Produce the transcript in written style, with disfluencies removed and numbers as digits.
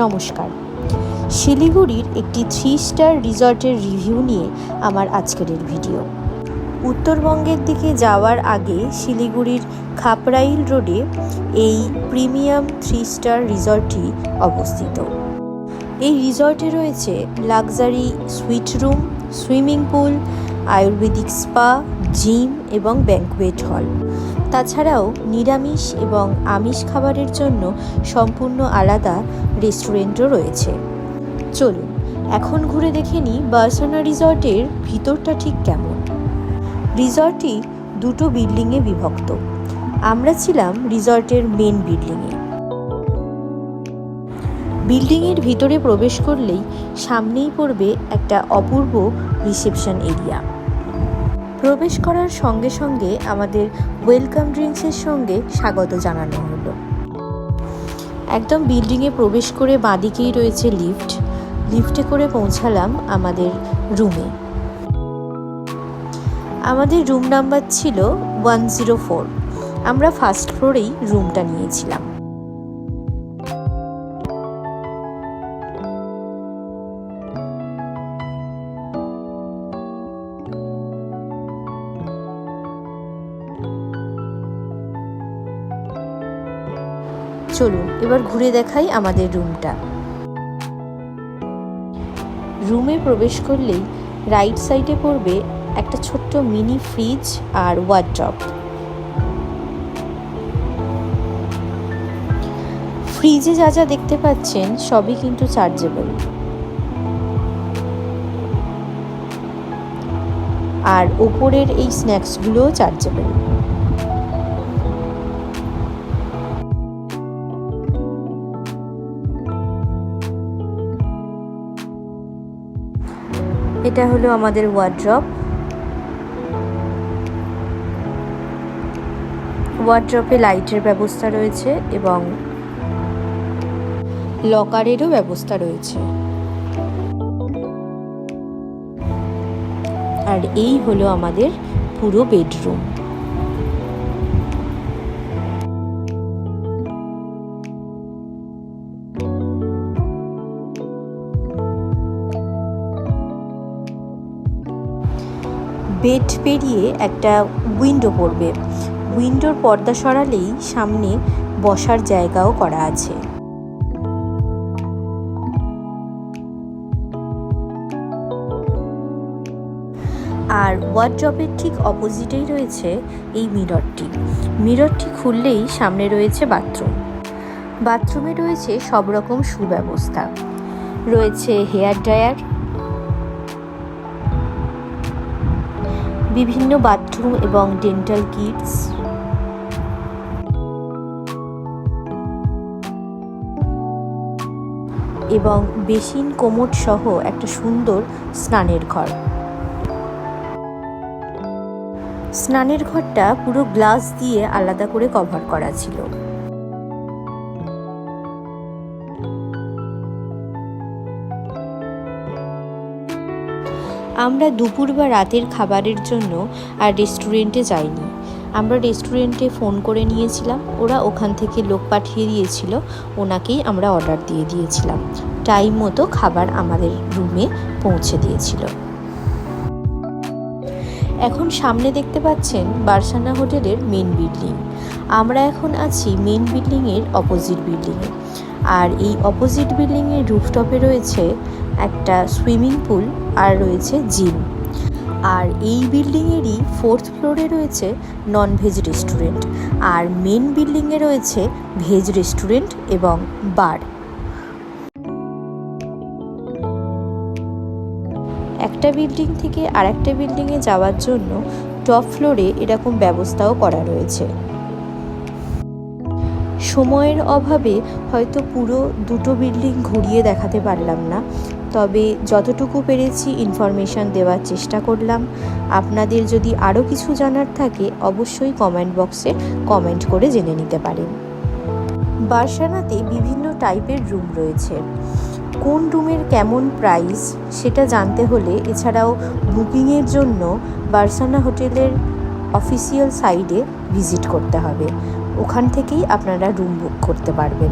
নমস্কার। শিলিগুড়ির একটি 3 স্টার রিসর্টের রিভিউ নিয়ে আমার আজকের ভিডিও। উত্তরবঙ্গের দিকে যাওয়ার আগে শিলিগুড়ির খাপরাইল রোডে এই প্রিমিয়াম 3 স্টার রিসর্টটি অবস্থিত। এই রিসর্টে রয়েছে luxury sweet room, swimming pool, Ayurvedic spa, gym এবং ব্যাঙ্কোয়েট হল। তাছাড়াও নিরামিষ এবং আমিষ খাবারের জন্য সম্পূর্ণ আলাদা রেস্টুরেন্টও রয়েছে। চলুন এখন ঘুরে দেখে নিই বারসানা রিসর্টের ভিতরটা ঠিক কেমন। রিসর্টটি দুটো বিল্ডিংয়ে বিভক্ত। আমরা ছিলাম রিসর্টের মেন বিল্ডিংয়ে। বিল্ডিংয়ের ভিতরে প্রবেশ করলেই সামনেই পড়বে একটা অপূর্ব রিসেপশন এরিয়া। প্রবেশ করার সঙ্গে সঙ্গে আমাদের ওয়েলকাম ড্রিঙ্কসের সঙ্গে স্বাগত জানানো হলো। একদম বিল্ডিংয়ে প্রবেশ করে বাঁদিকেই রয়েছে লিফট। লিফটে করে পৌঁছালাম আমাদের রুমে। আমাদের রুম নাম্বার ছিল 104। আমরা ফার্স্ট ফ্লোরেই রুমটা নিয়েছিলাম। চলুন এবার ঘুরে দেখাই আমাদের রুমটা। রুমে প্রবেশ করলেই রাইট সাইডে পড়বে একটা ছোট্ট মিনি ফ্রিজ আর ওয়ার্ড্রপ। ফ্রিজে যা যা দেখতে পাচ্ছেন সবই কিন্তু চার্জেবল। আর ওপরের এই স্ন্যাক্সগুলোও চার্জেবল। এটা হলো আমাদের ওয়ার্ড্রপ। ওয়ার্ড্রপে লাইটের ব্যবস্থা রয়েছে এবং লকারেরও ব্যবস্থা রয়েছে। আর এই হলো আমাদের পুরো বেডরুম। বেড পেরিয়ে একটা উইন্ডো পড়বে। উইন্ডোর পর্দা সরালেই সামনে বসার জায়গাও করা আছে। আর ওয়ার্ড্রপের ঠিক অপোজিটেই রয়েছে এই মিররটি। মিররটি খুললেই সামনে রয়েছে বাথরুম। বাথরুমে রয়েছে সব রকম সুব্যবস্থা। রয়েছে হেয়ার ড্রায়ার, বিভিন্ন বাথরুম এবং ডেন্টাল কিটস, এবং বেসিন, কোমোড সহ একটা সুন্দর স্নানের ঘর। স্নানের ঘরটা পুরো গ্লাস দিয়ে আলাদা করে কভার করা ছিল। আমরা দুপুর বা রাতের খাবারের জন্য আর রেস্টুরেন্টে যাইনি। আমরা রেস্টুরেন্টে ফোন করে নিয়েছিলাম, ওরা ওখান থেকে লোক পাঠিয়ে দিয়েছিল, ওনাকেই আমরা অর্ডার দিয়ে দিয়েছিলাম। টাইম মতো খাবার আমাদের রুমে পৌঁছে দিয়েছিল। এখন সামনে দেখতে পাচ্ছেন বারসানা হোটেলের মেন বিল্ডিং। আমরা এখন আছি মেন বিল্ডিংয়ের অপোজিট বিল্ডিংয়ে। আর এই অপোজিট বিল্ডিংয়ের রুফটপে রয়েছে একটা সুইমিং পুল আর রয়েছে জিম। আর এই বিল্ডিংয়েরই 4th ফ্লোরে রয়েছে ননভেজ রেস্টুরেন্ট। আর মেন বিল্ডিংয়ে রয়েছে ভেজ রেস্টুরেন্ট এবং বার। একটা বিল্ডিং থেকে আরেকটা বিল্ডিংয়ে যাওয়ার জন্য টপ ফ্লোরে এরকম ব্যবস্থাও করা রয়েছে। সময়ের অভাবে হয়তো পুরো দুটো বিল্ডিং ঘুরিয়ে দেখাতে পারলাম না, তবে যতটুকু পেরেছি ইনফরমেশান দেওয়ার চেষ্টা করলাম। আপনাদের যদি আরও কিছু জানার থাকে অবশ্যই কমেন্ট বক্সে কমেন্ট করে জেনে নিতে পারেন। বারসানাতে বিভিন্ন টাইপের রুম রয়েছে। কোন রুমের কেমন প্রাইস সেটা জানতে হলে এছাড়াও বুকিংয়ের জন্য বারসানা হোটেলের অফিসিয়াল সাইটে ভিজিট করতে হবে। ওখান থেকেই আপনারা রুম বুক করতে পারবেন।